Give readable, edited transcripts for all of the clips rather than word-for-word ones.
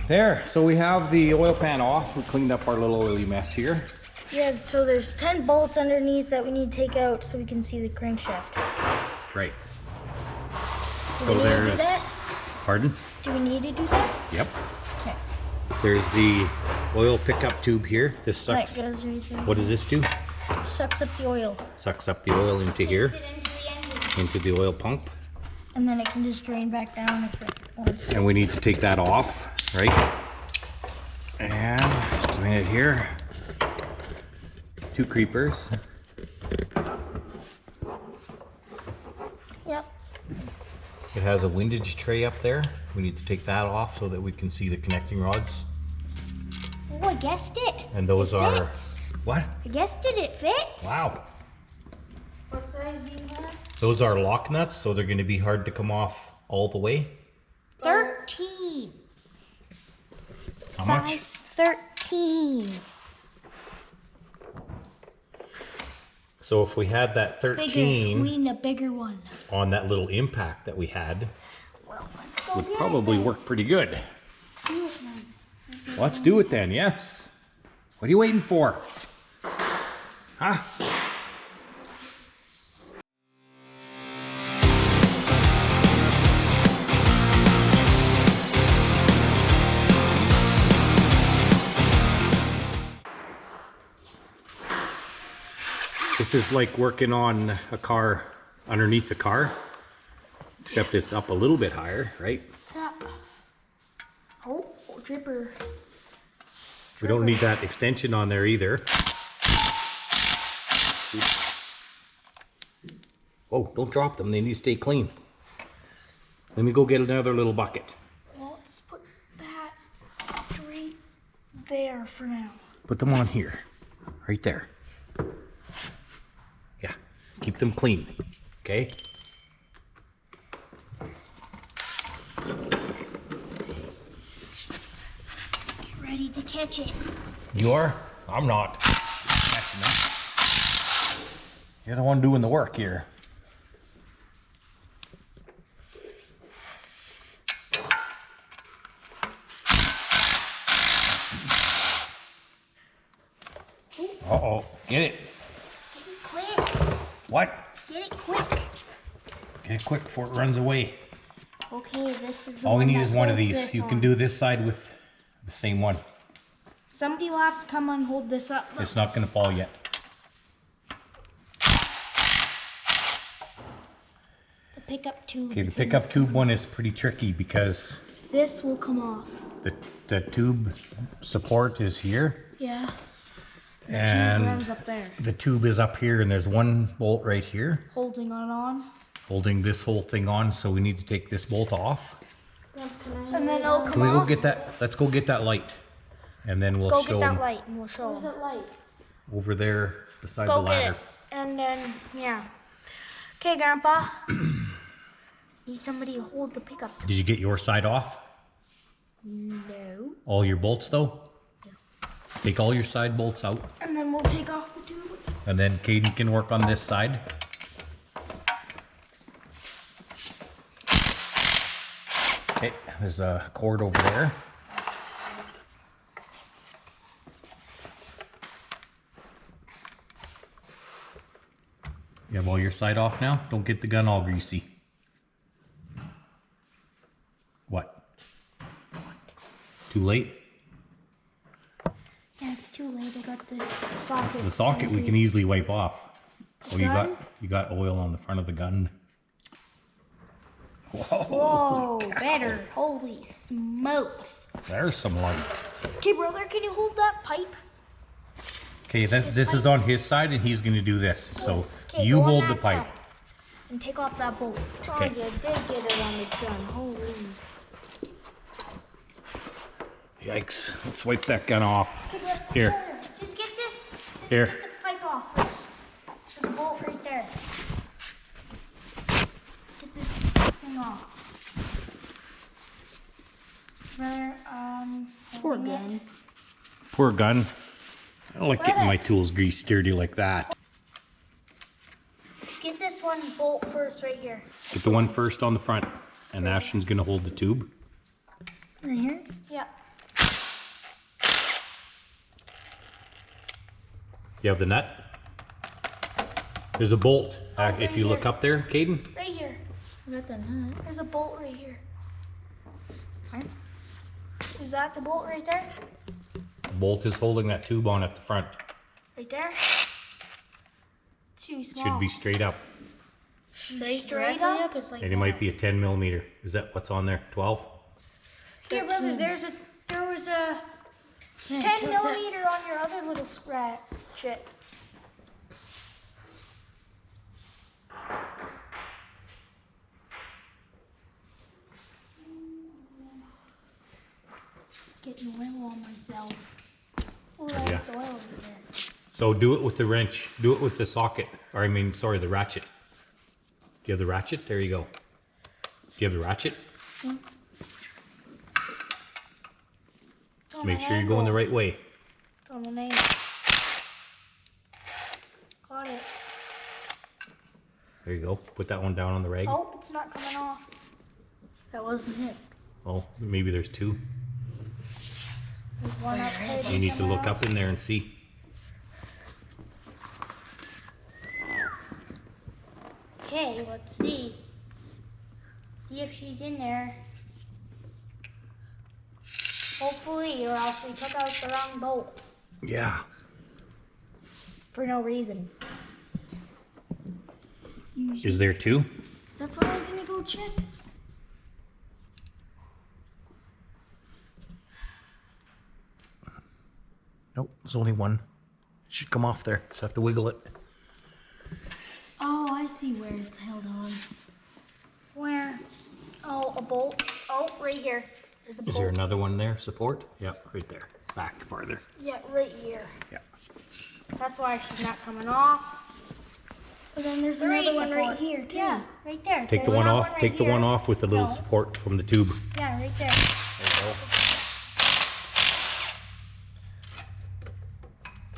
There, so we have the oil pan off. We cleaned up our little oily mess here. Yeah, so there's 10 bolts underneath that we need to take out so we can see the crankshaft. Right. Do So we need to do there's, that? pardon? Do we need to do that? Yep. Okay. There's the oil pickup tube here. This That sucks. goes right there. What does this do? Sucks up the oil. Sucks up the oil into here, Takes it into the engine. into the oil pump. And then it can just drain back down if it wants. And we need to take that off, right? And just a minute here. 2 creepers. Yep. It has a windage tray up there. We need to take that off so that we can see the connecting rods. Oh, I guessed it. And those It are, fits. what? I guessed it. It fits. Wow. What size do you have? Those are lock nuts, so they're going to be hard to come off all the way. 13. How Size much? 13. So if we had that Bigger. 13 We need a bigger one. on that little impact that we had, Well, let's go would get it probably then. work pretty good. Let's do it then. Let's do it then, yes. What are you waiting for? Huh? This is like working on a car underneath the car, except it's up a little bit higher, right? Yeah. Oh, dripper. We don't need that extension on there either. Oh, don't drop them. They need to stay clean. Let me go get another little bucket. Well, let's put that right there for now. Put them on here. Right there. Yeah. Keep them clean. Okay? Get ready to catch it. You are? I'm not. Catching them. You're the one doing the work here. Uh-oh. Get it. Get it quick. What? Get it quick. Get it quick before it runs away. Okay, this is the All we one need that is one of holds these. this You can on. do this side with the same one. Somebody will have to come and hold this up. It's not going to fall yet. The pickup tube. Okay, the thing. pickup tube one is pretty tricky because This will come off. the tube support is here. Yeah. Tube And runs up there. the tube is up here, and there's one bolt right here Holding it on. holding this whole thing on, so we need to take this bolt off. And then it'll come Can we go off. get that? Let's go get that light, and then we'll Go show get that them light and we'll show them. light? over there beside Go the get ladder. it. And then, yeah. Okay, Grandpa. Need somebody to hold the pickup. Did you get your side off? No. All your bolts though? Take all your side bolts out, And then we'll take off the tube. and then Caden can work on this side. Okay, there's a cord over there. You have all your side off now? Don't get the gun all greasy. What? Too late? Yeah, it's too late. I got this socket. The socket we can easily wipe off. Oh, Gun? you got oil on the front of the gun. Whoa, Whoa, better. Holy smokes. there's some light. Okay, brother, can you hold that pipe? Okay, this is on his side, and he's gonna do this. So Okay, you go on hold the that pipe. side and take off that bolt. Oh, Okay. you did get it on the gun. Holy. Yikes! Let's wipe that gun off. Okay, brother, Here. brother, just get this. Just Here. get the pipe off first. This bolt right there. Get this thing off. Brother, Poor holding it. gun. Poor gun. I don't like getting my tools greased dirty like that. Just get this one bolt first right here. Get the one first on the front, and Ashton's gonna hold the tube. Right here? Yeah. You have the nut? There's a bolt. right If you look here. up there, Caden. Right here. I got the nut. There's a bolt right here. Is that the bolt right there? The bolt is holding that tube on at the front. Right there? Too small. Should be straight up. straight Directly up. It's like And it might be a 10 millimeter. Is that what's on there? 12? Here, brother, 13. there was a Man, 10 took that- millimeter on your other little scratch. Shit. Getting oil on myself. Oh, Yeah. there's oil over there. So do it with the wrench. Do it with the socket. Or I mean, sorry, the ratchet. Do you have the ratchet? There you go. Do you have the ratchet? It's on Make an sure you're going the angle. right way. It's on an angle. Got it. There you go. Put that one down on the rag. Oh, it's not coming off. That wasn't it. Oh, maybe there's two. There's one up Where is there You need to somewhere look else. up in there and see. Okay, let's see. See if she's in there. Hopefully, or else we took out the wrong bolt. Yeah. For no reason. Is there two? That's why I'm gonna go check. Nope, there's only one. It should come off there. Just have to wiggle it. Oh, I see where it's held on. Where? Oh, a bolt. Oh, right here. There's a bolt. Is there another one there? Support? Yep, right there. Back farther. Yeah, right here. Yeah. That's why she's not coming off. And then there's There another is one right support. here too. Yeah, right there. Take the There's one that off. right Take the one here. off with the little No. support from the tube. Yeah, right there. There you go.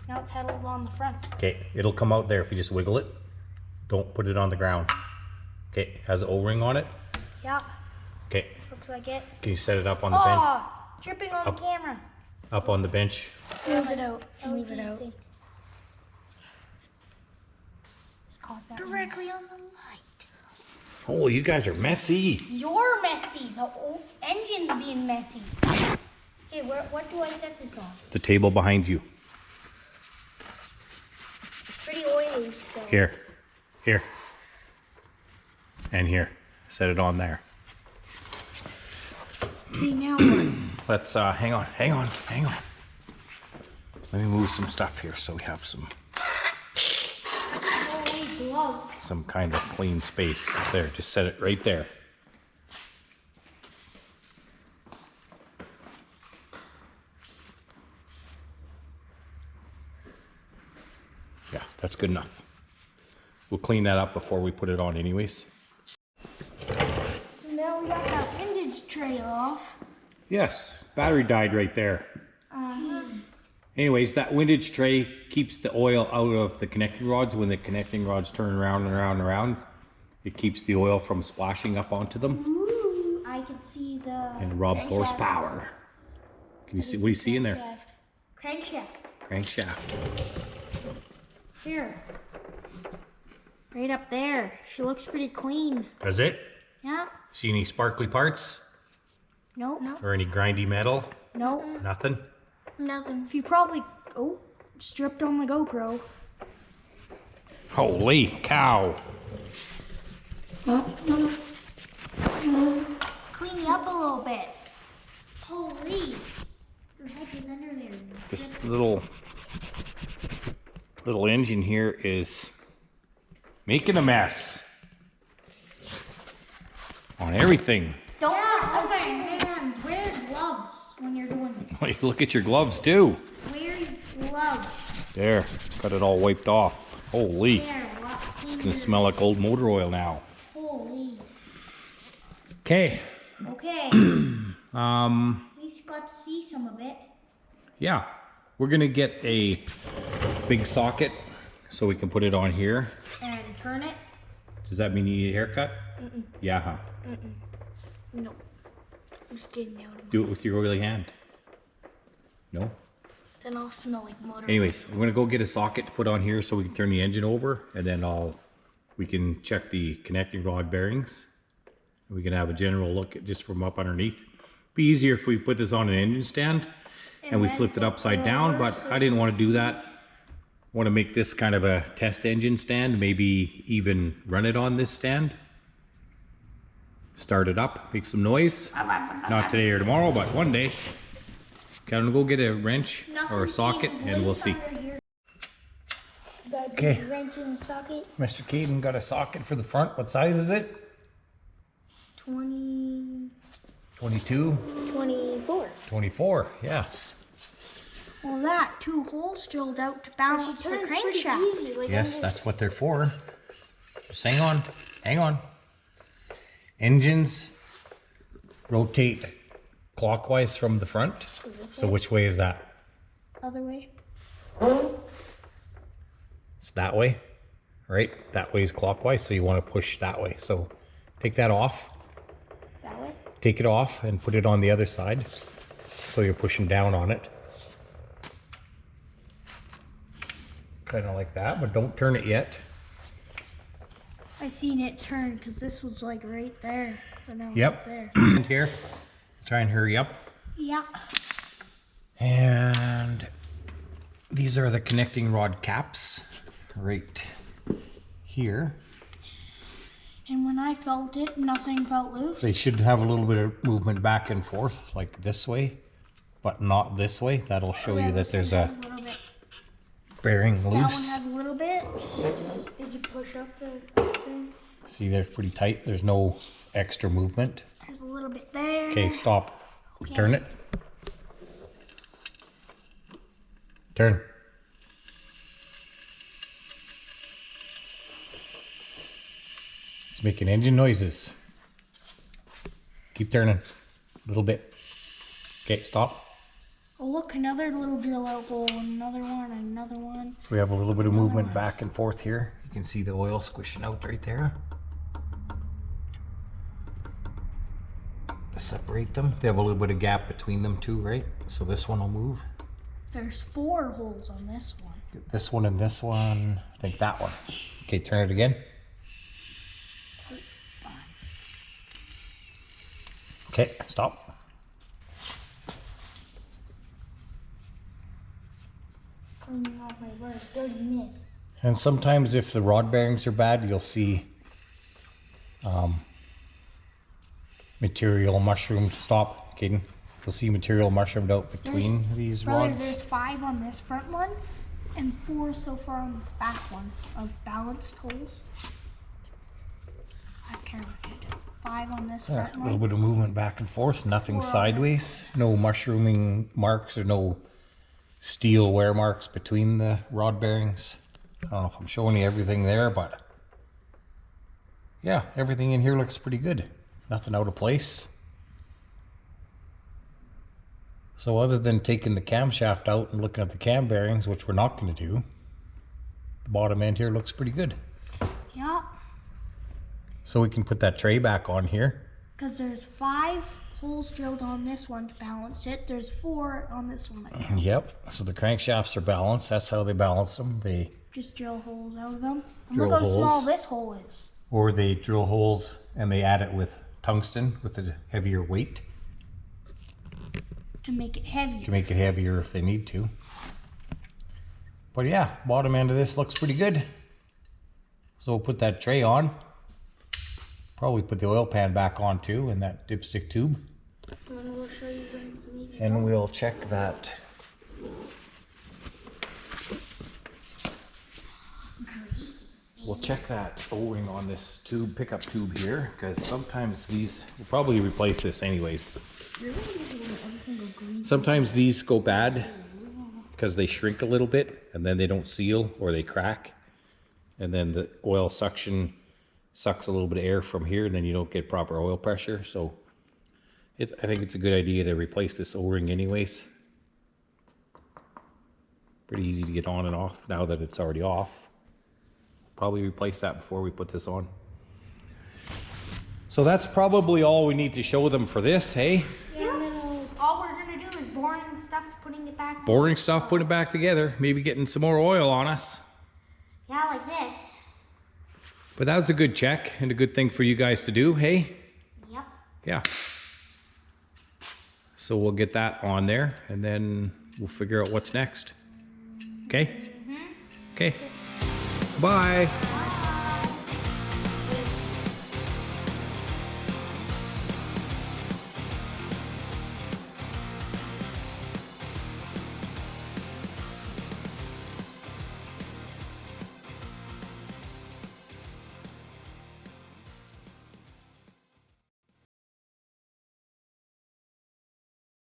Now it's held on the front. Okay, it'll come out there if you just wiggle it. Don't put it on the ground. Okay, has an O-ring on it. Yeah, Okay, looks like it. can you set it up on the bench? Oh, dripping on Up. the camera. Up on the bench. Move it out. Move LED it out. thing. Just caught that one. Directly on the light. Oh, you guys are messy. You're messy. The old engine's being messy. Hey, what do I set this on? The table behind you. It's pretty oily, so. Here. Here. And here. Set it on there. Okay, now what? Let's hang on. Let me move some stuff here so we have Holy gloves. some kind of clean space. There, just set it right there. Yeah, that's good enough. We'll clean that up before we put it on anyways. So now we got that windage tray off. Yes, battery died right there. Anyways, that windage tray keeps the oil out of the connecting rods. When the connecting rods turn around and around and around, it keeps the oil from splashing up onto them Ooh, I can see the. and robs crankshaft. horsepower. Can you see? What do you see in there? Crankshaft. Crankshaft. Here. Right up there. She looks pretty clean. That's it? Yeah. See any sparkly parts Nope. Nope. or any grindy metal? Nope. Nothing? Nothing. If you probably. Oh, stripped on the GoPro. Holy cow. Clean you up a little bit. Holy. Your heck is under there. This little engine here is making a mess on everything. Don't put this in your hands. Wear gloves when you're doing this. Wait, look at your gloves too. Wear gloves. There, got it all wiped off. Holy, There. What? Clean can your. smell like old motor oil now. Holy. Okay, Okay. At least you got to see some of it. yeah, we're gonna get a big socket so we can put it on here. And turn it. Does that mean you need a haircut? Yeah, huh? No. I'm just getting out of Do it with your oily hand. No? Then I'll smell like motor. Anyways, I'm gonna go get a socket to put on here so we can turn the engine over, and then we can check the connecting rod bearings. We can have a general look at just from up underneath. Be easier if we put this on an engine stand and we flipped it upside down, but I didn't want to do that. I want to make this kind of a test engine stand, maybe even run it on this stand. Start it up, make some noise. Not today or tomorrow, but one day. Okay, I'm gonna go get a wrench or a socket and we'll see. Okay. Wrench in the socket. Mr. Caden got a socket for the front. What size is it? 20. 22? 24. 24, yes. Well, that 2 holes drilled out to balance the crankshaft. Like Yes, that's what they're for. Just hang on, hang on. Engines rotate clockwise from the front. So which way is that? Other way. It's that way, right? That way is clockwise, so you want to push that way. So take that off. That way? Take it off and put it on the other side. So you're pushing down on it. Kind of like that, but don't turn it yet. I seen it turn because this was like right there. But now Yep. There. And here, try and hurry up. Yeah. And these are the connecting rod caps right here. And when I felt it, nothing felt loose. They should have a little bit of movement back and forth, like this way, but not this way. That'll show you that there's a little bit. bearing That one loose. has a little bit. Did you push up the thing? See, they're pretty tight. There's no extra movement. There's a little bit there. Okay, stop. Okay. Turn it. Turn. It's making engine noises. Keep turning. A little bit. Okay, stop. Oh, look, another little drill out hole. Another one, another one. So we have a little bit of movement back and forth here. You can see the oil squishing out right there. Separate them. They have a little bit of gap between them too, right? So this one will move. There's 4 holes on this one. Get this one and this one. I think that one. Okay, turn it again. Okay, stop. Cleaning off my word, dirtiness. And sometimes if the rod bearings are bad, you'll see material mushroomed. Stop, Caden. You'll see material mushroomed out between these Brother, rods. there's 5 on this front one and 4 so far on this back one of balanced holes. I've counted 5 on this Yeah, front a little one. bit of movement back and forth, nothing 4 on sideways. No mushrooming marks or no steel wear marks between the rod bearings. I don't know if I'm showing you everything there, but yeah, everything in here looks pretty good. Nothing out of place. So other than taking the camshaft out and looking at the cam bearings, which we're not going to do, the bottom end here looks pretty good. Yeah, So we can put that tray back on here. because there's 5 holes drilled on this one to balance it. There's 4 on this one. I count. Yep, so the crankshafts are balanced. That's how they balance them. They Just drill holes out of them. And Drill look how small holes. this hole is. Or they drill holes and they add it with tungsten with a heavier weight To make it heavier. to make it heavier if they need to. But yeah, bottom end of this looks pretty good. So we'll put that tray on. Probably put the oil pan back on too in that dipstick tube. And we'll show you when some eating. And we'll check that. We'll check that O-ring on this tube, pickup tube here, because sometimes these, we'll probably replace this anyways. Sometimes these go bad because they shrink a little bit and then they don't seal or they crack. And then the oil suction sucks a little bit of air from here and then you don't get proper oil pressure. So I think it's a good idea to replace this O-ring anyways. Pretty easy to get on and off now that it's already off. Probably replace that before we put this on. So that's probably all we need to show them for this, hey? Yeah, and then all we're gonna do is boring stuff, putting it back boring stuff, putting it back together, maybe getting some more oil on us. Yeah, like this. But that was a good check and a good thing for you guys to do, hey? Yep. Yeah. So we'll get that on there and then we'll figure out what's next. Okay? Okay. Bye.